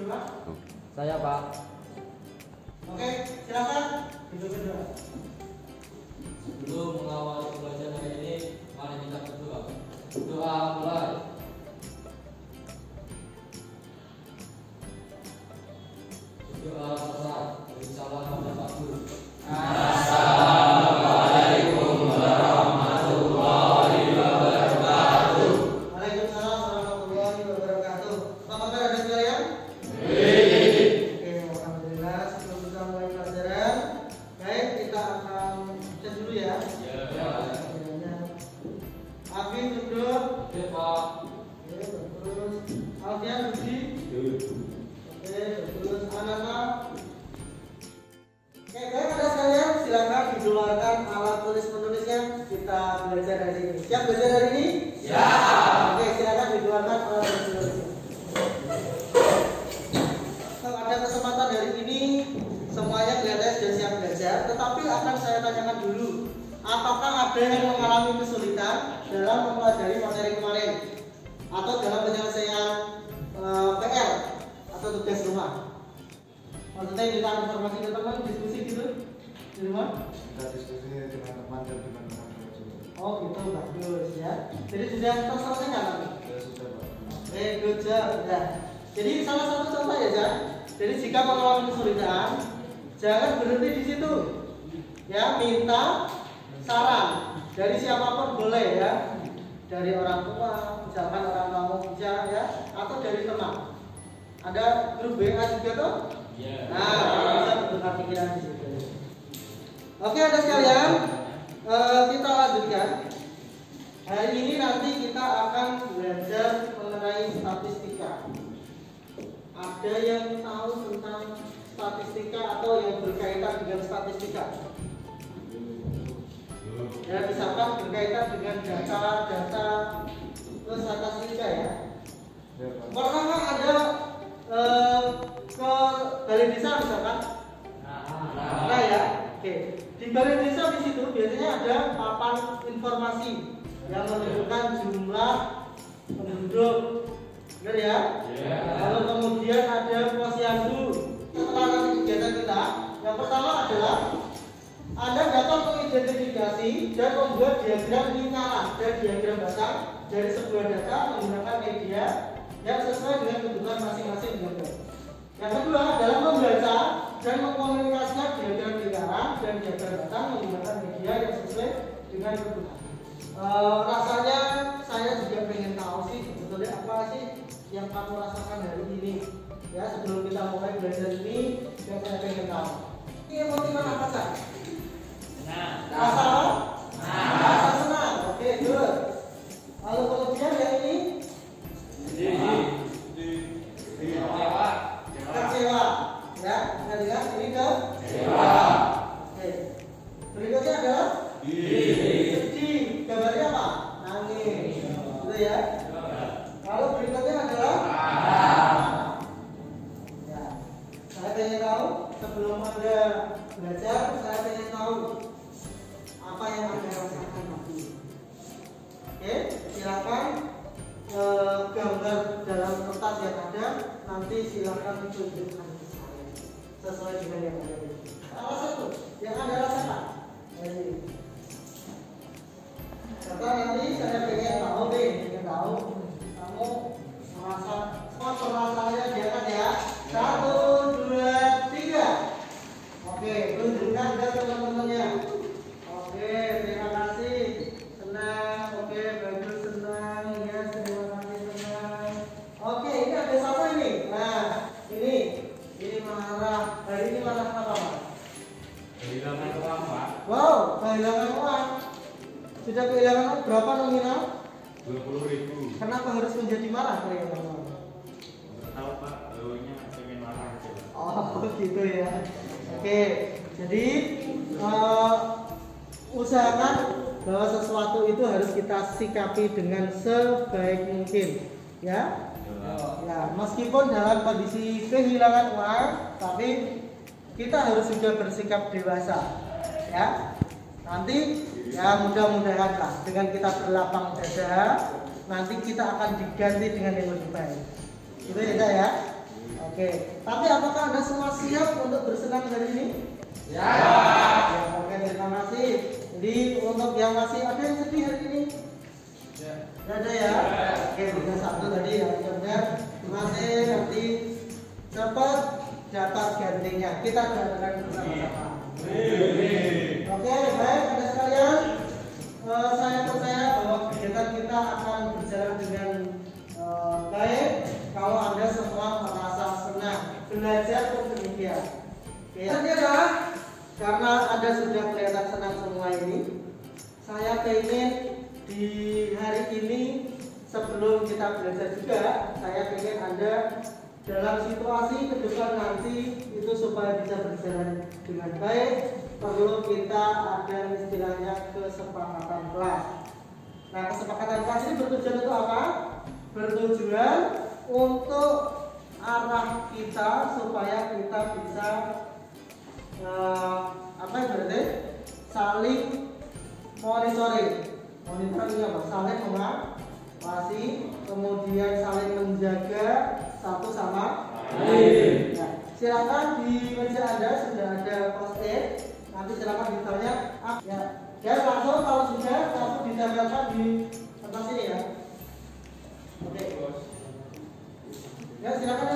kedua? Saya Pak. Oke, silakan. Video kedua. Sebelum mengawali pembelajaran hari ini, mari kita berdoa. Doa mulai. Doa selesai. Salam kepada Pak Guru. Assalamualaikum warahmatullahi wabarakatuh. Waalaikumsalam warahmatullahi wabarakatuh. Apa kabar adik sekalian? Oke, alhamdulillah. Sebelum kita mulai pelajaran, baik kita akan cek dulu ya. Abi duduk. Oke Pak. Oke, terus Alfian duduk. Oke, terus Anasa. Oke, baik ada sekalian, silakan dikeluarkan alat tulis menulisnya. Kita belajar hari ini. Siap belajar hari ini? Siap. Oke, silakan dikeluarkan alat tulis menulisnya. Pada kesempatan hari ini semuanya kelihatannya sudah siap belajar, tetapi akan saya tanyakan dulu, apakah ada yang mengalami kesulitan dalam mempelajari materi kemarin atau dalam penyelesaian PR atau tugas rumah? Maksudnya minta informasi ke teman, diskusi gitu di rumah? Kita diskusi dengan teman dan dengan teman-teman juga. Oh gitu, bagus ya. Jadi sudah terselesaikan nanti? Ya sudah Pak. Oke, good job. Ya. Jadi salah satu contoh ya, Jan. Jadi jika mengalami kesulitan, jangan berhenti di situ. Ya, minta saran dari siapapun boleh ya. Dari orang tua, misalkan orang kamu bisa ya, atau dari teman. Ada grup WA juga tuh? Iya. Nah, kamu bisa bertukar pikiran di situ. Oke, ada sekalian, kita lanjutkan. Hari ini nanti kita akan belajar mengenai statistika. Ada yang tahu tentang statistika atau yang berkaitan dengan statistika? Ya, misalkan berkaitan dengan data terus statistika ya. Ya Pak. Pernah nggak ada ke balai desa misalkan? Nah ya, oke. Di balai desa di situ biasanya ada papan informasi yang menunjukkan jumlah penduduk, benar ya? Lalu kemudian ada posyandu. Setelah nanti kegiatan kita, yang pertama adalah Anda dapat mengidentifikasi dan membuat diagram lingkaran dan diagram batang dari sebuah data menggunakan media yang sesuai dengan kebutuhan masing-masing user. Yang kedua adalah membaca dan mengkomunikasikan diagram lingkaran dan diagram batang menggunakan media yang sesuai dengan kebutuhan. Rasanya saya juga pengen tahu sih sebetulnya apa sih yang kamu rasakan hari ini. Ya, sebelum kita mulai belajar ini, yang saya pengen tahu. Ini emosi apa sih? Rasa senang. Oke, good. Lalu kemudian yang ini kecewa. Ya, ingat ini kecewa. Oke. Berikutnya adalah sedih. Gambarnya apa? Nangis. Gitu ya. Lalu berikutnya adalah ya. Saya pengen tahu sebelum Anda belajar, saya pengen tahu apa yang Anda rasakan tadi. Oke, silakan gambar dalam kertas yang ada nanti silakan ditunjukkan ke saya sesuai dengan yang ada. Salah satu yang Anda rasakan. Karena nanti saya pengen tahu deh, kamu merasa perasaannya diangkat ya. 1, 2, 3. Oke, tunjukkan ke teman-temannya. Oke, terima kasih. Senang. Oke, bagus, senang. Ya, terima kasih, senang. Oke, ini ada satu ini. Nah, ini marah. Hari ini marah apa, Pak? Kehilangan uang Pak. Wow, kehilangan uang. Sudah kehilangan uang berapa nominal? 20.000. Kenapa harus menjadi marah kehilangan uang? Tahu Pak, baunya pengen marah aja Pak. Oh, gitu ya. Oke, jadi usahakan bahwa sesuatu itu harus kita sikapi dengan sebaik mungkin, ya. Ya, meskipun dalam kondisi kehilangan uang, tapi kita harus juga bersikap dewasa, ya. Nanti ya mudah-mudahan lah dengan kita berlapang dada, nanti kita akan diganti dengan yang lebih baik. Gitu ya, Kak, ya. Oke, tapi apakah Anda semua siap untuk bersenang hari ini? Ya. Oke, terima kasih. Jadi untuk yang masih ada yang sedih hari ini? Ya. Tidak ada ya? Oke, sudah satu tadi ya. Mudah-mudahan masih nanti cepat dapat gantinya. Kita doakan bersama-sama. Oke, baik Anda sekalian. Saya percaya bahwa kegiatan kita akan berjalan dengan baik kalau Anda semua merasa senang belajar pun demikian. Oke, adalah karena Anda sudah kelihatan senang semua ini, saya ingin di hari ini sebelum kita belajar juga, saya ingin Anda dalam situasi ke depan nanti itu supaya bisa berjalan dengan baik, perlu kita ada istilahnya kesepakatan kelas. Nah, kesepakatan kelas ini bertujuan untuk apa? Bertujuan untuk arah kita supaya kita bisa apa berarti saling monitoring apa? Saling mengawasi, kemudian saling menjaga satu sama lain. Nah, silakan di meja Anda sudah ada post-it. Nanti silakan ditanya. Ya langsung kalau sudah langsung ditempelkan di atas ini ya. Oke. Ya silakan.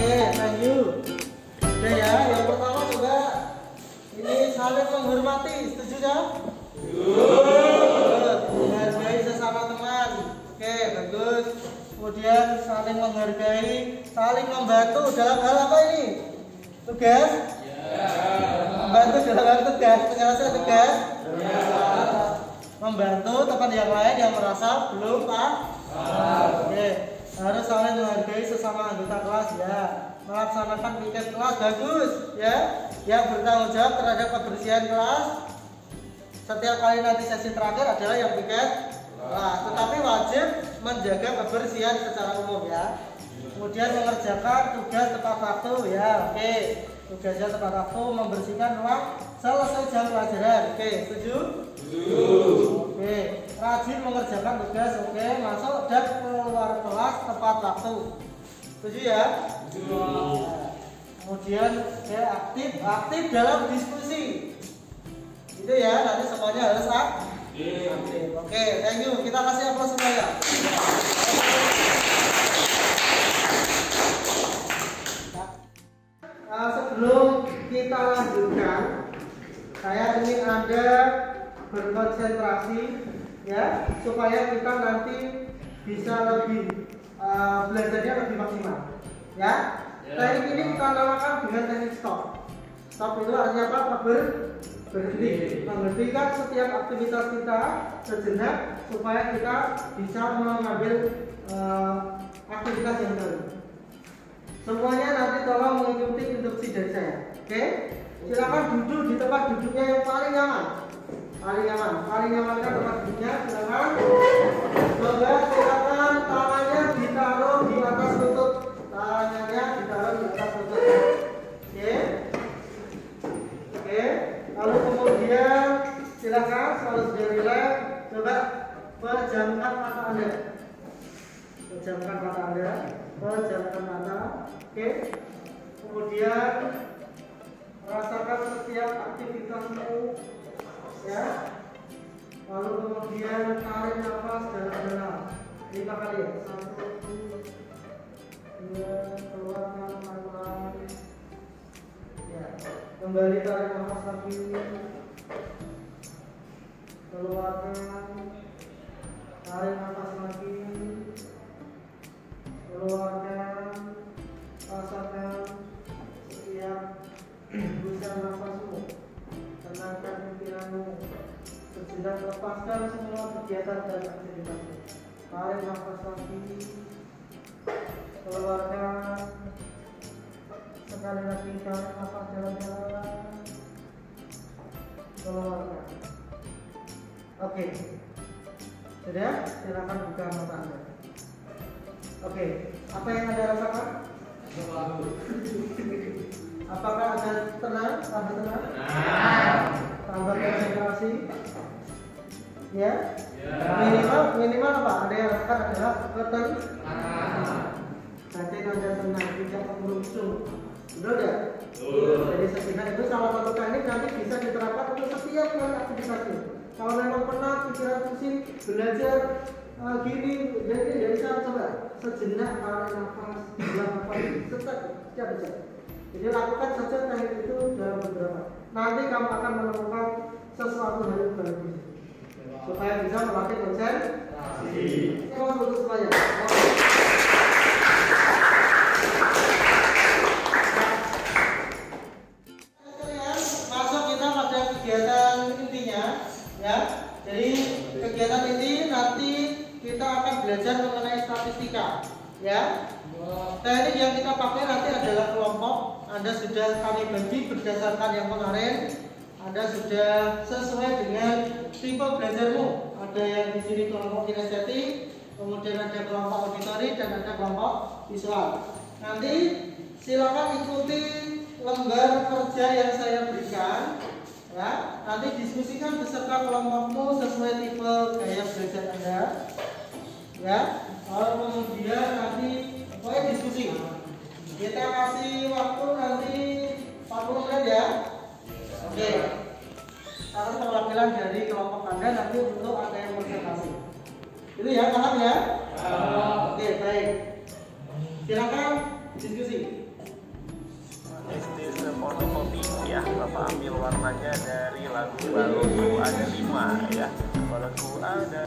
Ya. Thank you. Udah ya, yang pertama coba ini saling menghormati, setuju ya? Menghargai sesama teman. Oke, bagus. Kemudian saling menghargai, saling membantu dalam hal apa ini? Tugas? Membantu dalam hal tugas, penyelesaian tugas? Membantu teman yang lain yang merasa belum paham. Oke. Harus saling menghargai sesama anggota kelas ya. Melaksanakan piket kelas bagus ya. Yang bertanggung jawab terhadap kebersihan kelas. Setiap kali nanti sesi terakhir adalah yang piket kelas. Tetapi wajib menjaga kebersihan secara umum ya. Kemudian mengerjakan tugas tepat waktu ya. Oke. Tugasnya tepat waktu, membersihkan ruang selesai jam pelajaran. Oke, setuju? Oke. Rajin mengerjakan tugas. Oke, masuk dan keluar kelas tepat waktu. Setuju ya? Kemudian ya, aktif dalam diskusi. Itu ya, nanti semuanya harus aktif. Oke, thank you. Kita kasih aplaus semuanya. Sebelum kita lanjutkan, saya ingin Anda berkonsentrasi ya, supaya kita nanti bisa lebih belajarnya lebih maksimal ya. Teknik ini kita namakan dengan teknik stop. Stop itu artinya apa? Berhenti, menghentikan setiap aktivitas kita sejenak supaya kita bisa mengambil aktivitas yang baru. Semuanya nanti tolong mengikuti instruksi dari saya. Oke? Silakan duduk di tempat duduknya yang paling nyaman. Paling nyaman kan tempat duduknya. Silakan. Coba silakan tangannya ditaruh di atas lutut. Oke. Lalu kemudian silakan kalau sudah rileks, coba pejamkan mata Anda. Pejamkan mata. Oke. Kemudian rasakan setiap aktivitasmu ya. Lalu kemudian tarik nafas dalam-dalam 5 kali ya. 1, 2, keluarkan pelan-pelan. Ya. Kembali tarik nafas lagi. Keluarkan. Tarik nafas lagi. Keluarkan, rasakan setiap hembusan nafasmu, tenangkan pikiranmu, sejenak lepaskan semua kegiatan dan aktivitasmu. Tarik nafas lagi, keluarkan, sekali lagi tarik nafas dalam-dalam, keluarkan. Oke, sudah, silakan buka mata Anda. Oke, apa yang Anda rasakan? Apakah ada tenang? Tambah tenang? Tambah konsentrasi? Ya? Minimal apa? Ada yang rasakan adalah berarti Anda tenang, tidak merungsung. Betul ya? Jadi sejenak itu salah satu teknik nanti bisa diterapkan untuk setiap kali aktivitasnya. Kalau memang penat, pikiran pusing, belajar gini, jadi ya bisa coba sejenak tarik nafas, buang nafas, sejenak. Jadi lakukan saja teknik itu dalam beberapa. Nanti kamu akan menemukan sesuatu hal yang baru supaya bisa melatih konsentrasi. Kalau untuk semuanya. Masuk kita pada kegiatan intinya, ya. Jadi kegiatan ini nanti kita akan belajar mengenai statistika, ya. Teknik yang kita pakai nanti adalah kelompok. Anda sudah kami bagi berdasarkan yang kemarin. Anda sudah sesuai dengan tipe belajarmu. Ada yang di sini kelompok kinestetik, kemudian ada kelompok auditory dan ada kelompok visual. Nanti silakan ikuti lembar kerja yang saya berikan. Ya, nanti diskusikan beserta kelompokmu sesuai tipe gaya belajar Anda. Ya, lalu kemudian nanti diskusi. Kita kasih waktu nanti 40 menit ya. Oke. Karena perwakilan dari kelompok Anda nanti untuk ada yang presentasi. Itu ya, paham ya? Oke, baik. Silakan diskusi. This is fotokopi ya, Bapak ambil warnanya dari lagu Balonku ada 5 ya. Balonku ada.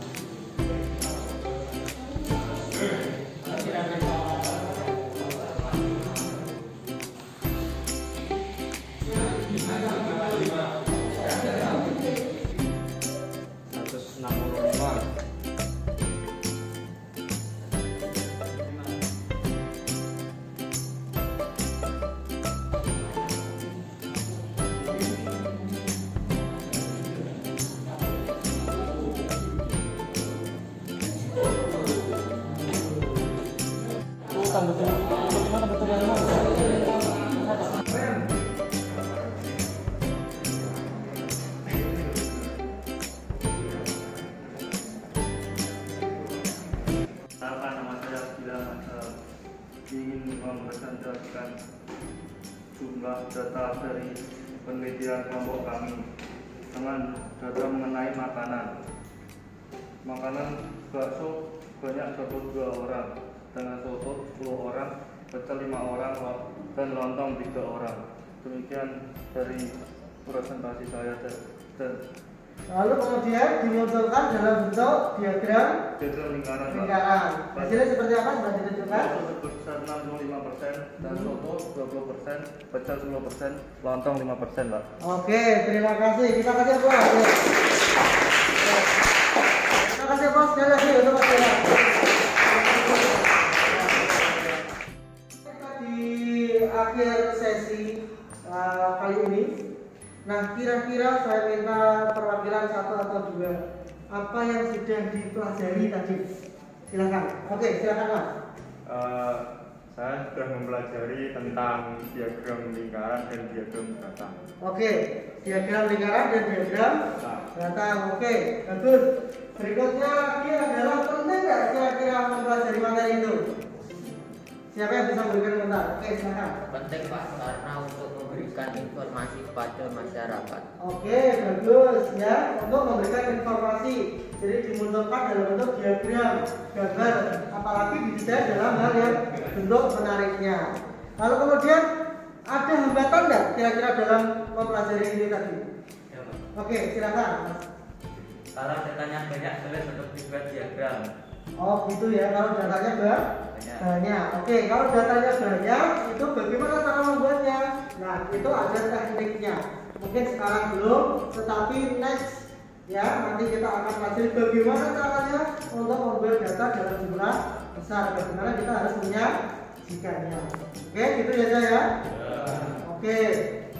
Ingin mempresentasikan jumlah data dari penelitian kelompok kami dengan data mengenai makanan. Makanan bakso banyak 22 orang, dengan soto 10 orang, pecel 5 orang, dan lontong 3 orang. Demikian dari presentasi saya. Lalu kemudian dimunculkan dalam bentuk diagram lingkaran. Hasilnya seperti apa? Sudah ditunjukkan. Sebesar 65%, dan soto 20%, pecel 10%, lontong 5%, Pak. Oke, terima kasih. Kita kasih aplaus. Kita kasih aplaus sekali lagi untuk Mas Dela. Kita di akhir sesi kali ini. Nah, kira-kira saya minta perwakilan 1 atau 2. Apa yang sudah dipelajari tadi? Silakan. Oke, silakan Mas. Saya sudah mempelajari tentang diagram lingkaran dan diagram data. Oke, diagram lingkaran dan diagram data. Oke, bagus. Berikutnya lagi adalah penting nggak kira-kira mempelajari materi itu? Siapa yang bisa memberikan komentar? Oke, silakan. Penting Pak, karena untuk memberikan informasi kepada masyarakat. Oke, bagus ya. Untuk memberikan informasi, jadi dimunculkan dalam bentuk diagram, gambar, apalagi didesain dalam hal yang bentuk menariknya. Lalu kemudian ada hambatan nggak kira-kira dalam mempelajari ini tadi? Ya, Pak. Oke, silakan. Kalau datanya banyak sulit untuk dibuat diagram. Oh gitu ya, kalau datanya banyak. Oke, kalau datanya banyak, itu bagaimana cara membuatnya? Nah, itu ada tekniknya. Mungkin sekarang belum, tetapi next ya, nanti kita akan pelajari bagaimana caranya untuk membuat data dalam jumlah besar. Bagaimana kita harus menyajikannya. Oke, gitu ya saya. Oke,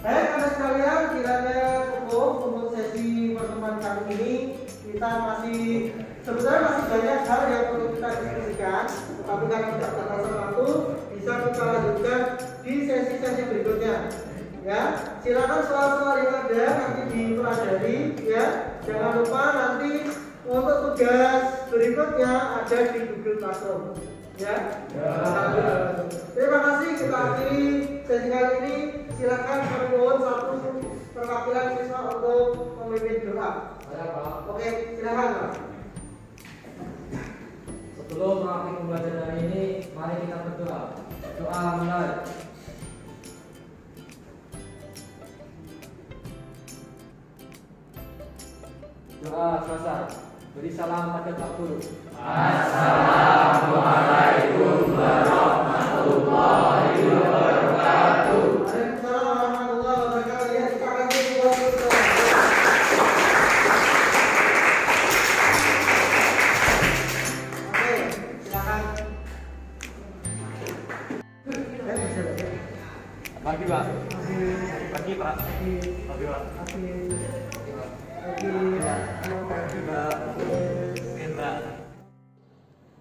baik teman sekalian, kiranya cukup untuk sesi pertemuan kali ini. Kita sebenarnya masih banyak hal yang perlu kita diskusikan, tetapi karena tidak terbatas waktu, bisa kita lanjutkan ya. Silakan soal-soal yang ada nanti dipelajari ya. Jangan lupa nanti untuk tugas berikutnya ada di Google Classroom ya. Terima kasih, kita akhiri sesi kali ini. Silakan mohon satu perwakilan siswa untuk memimpin doa. Oke, silakan Pak. Sebelum mengakhiri pembelajaran hari ini, mari kita berdoa. Doa mulai. Doa selesai. Beri salam pada Pak Guru. Assalamualaikum warahmatullahi wabarakatuh. Waalaikumsalam warahmatullahi wabarakatuh. Ya, kita lanjut ke Oke, silakan. Pagi Pak. Pagi Pak. Pagi Pak.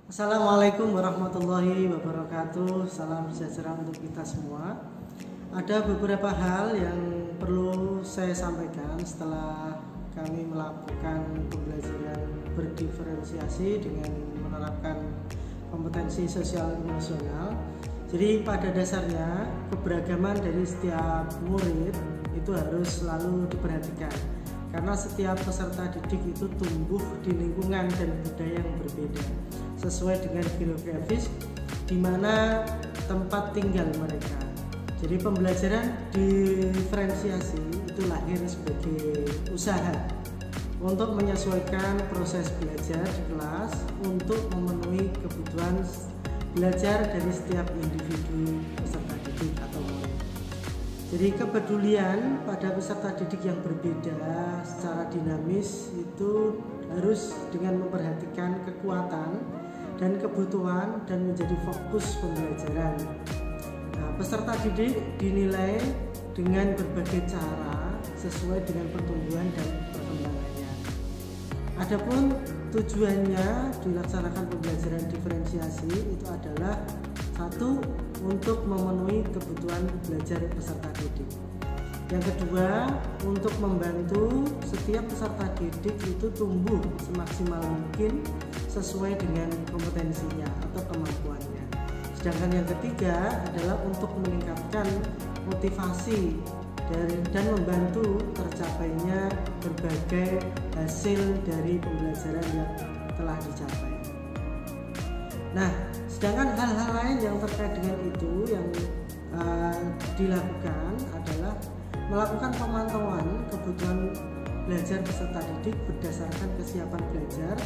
Assalamualaikum warahmatullahi wabarakatuh. Salam sejahtera untuk kita semua. Ada beberapa hal yang perlu saya sampaikan setelah kami melakukan pembelajaran berdiferensiasi dengan menerapkan kompetensi sosial emosional. Jadi pada dasarnya keberagaman dari setiap murid itu harus selalu diperhatikan. Karena setiap peserta didik itu tumbuh di lingkungan dan budaya yang berbeda sesuai dengan geografis di mana tempat tinggal mereka. Jadi pembelajaran diferensiasi itu lahir sebagai usaha untuk menyesuaikan proses belajar di kelas untuk memenuhi kebutuhan belajar dari setiap individu peserta didik atau murid. Jadi kepedulian pada peserta didik yang berbeda secara dinamis itu harus dengan memperhatikan kekuatan dan kebutuhan dan menjadi fokus pembelajaran. Nah, peserta didik dinilai dengan berbagai cara sesuai dengan pertumbuhan dan perkembangannya. Adapun tujuannya dilaksanakan pembelajaran diferensiasi itu adalah satu, untuk memenuhi kebutuhan belajar peserta didik. Yang kedua, untuk membantu setiap peserta didik itu tumbuh semaksimal mungkin sesuai dengan kompetensinya atau kemampuannya. Sedangkan yang ketiga adalah untuk meningkatkan motivasi dan membantu tercapainya berbagai hasil dari pembelajaran yang telah dicapai. Nah, sedangkan hal-hal lain yang terkait dengan itu yang dilakukan adalah melakukan pemantauan kebutuhan belajar peserta didik berdasarkan kesiapan belajar,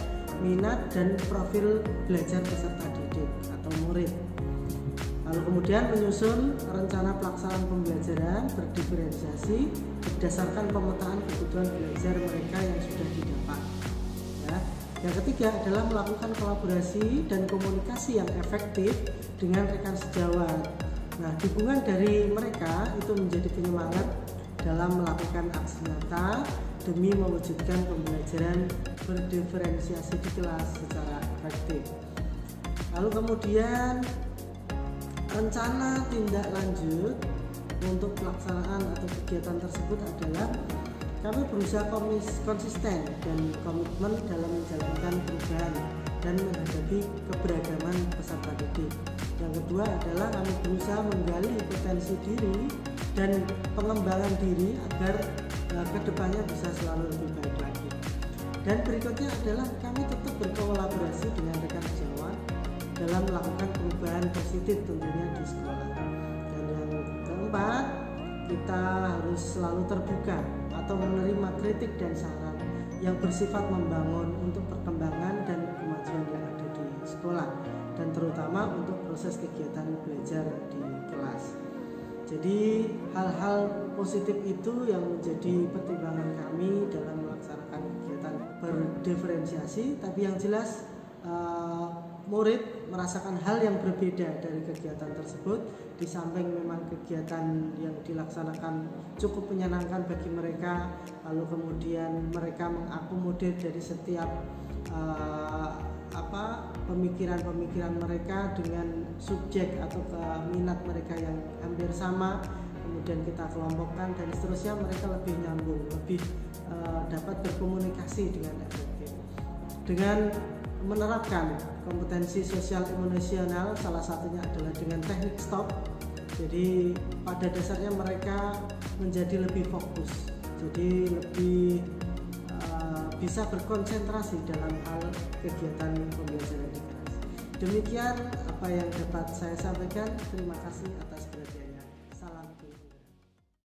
minat dan profil belajar peserta didik atau murid. Lalu kemudian menyusun rencana pelaksanaan pembelajaran berdiferensiasi berdasarkan pemetaan kebutuhan belajar mereka yang sudah didapat. Ya. Yang ketiga adalah melakukan kolaborasi dan komunikasi yang efektif dengan rekan sejawat. Nah, dukungan dari mereka itu menjadi penyemangat dalam melakukan aksi nyata demi mewujudkan pembelajaran berdiferensiasi di kelas secara efektif. Lalu kemudian rencana tindak lanjut untuk pelaksanaan atau kegiatan tersebut adalah kami berusaha konsisten dan komitmen dalam menjalankan perubahan dan menghadapi keberagaman peserta didik. Yang kedua adalah kami berusaha menggali potensi diri dan pengembangan diri agar kedepannya bisa selalu lebih baik lagi. Dan berikutnya adalah kami tetap berkolaborasi dengan rekan sejawat dalam melakukan perubahan positif tentunya di sekolah. Dan yang keempat, kita harus selalu terbuka atau menerima kritik dan saran yang bersifat membangun untuk perkembangan dan kemajuan yang ada di sekolah dan terutama untuk proses kegiatan belajar di kelas. Jadi hal-hal positif itu yang menjadi pertimbangan kami dalam melaksanakan kegiatan berdiferensiasi, tapi yang jelas murid merasakan hal yang berbeda dari kegiatan tersebut. Di samping memang kegiatan yang dilaksanakan cukup menyenangkan bagi mereka, lalu kemudian mereka mengakomodir dari setiap pemikiran-pemikiran mereka dengan subjek atau minat mereka yang hampir sama, kemudian kita kelompokkan dan seterusnya, mereka lebih nyambung, lebih dapat berkomunikasi dengan efektif. Dengan menerapkan kompetensi sosial emosional, salah satunya adalah dengan teknik stop. Jadi pada dasarnya mereka menjadi lebih fokus, jadi lebih bisa berkonsentrasi dalam hal kegiatan pembelajaran di kelas. Demikian apa yang dapat saya sampaikan. Terima kasih atas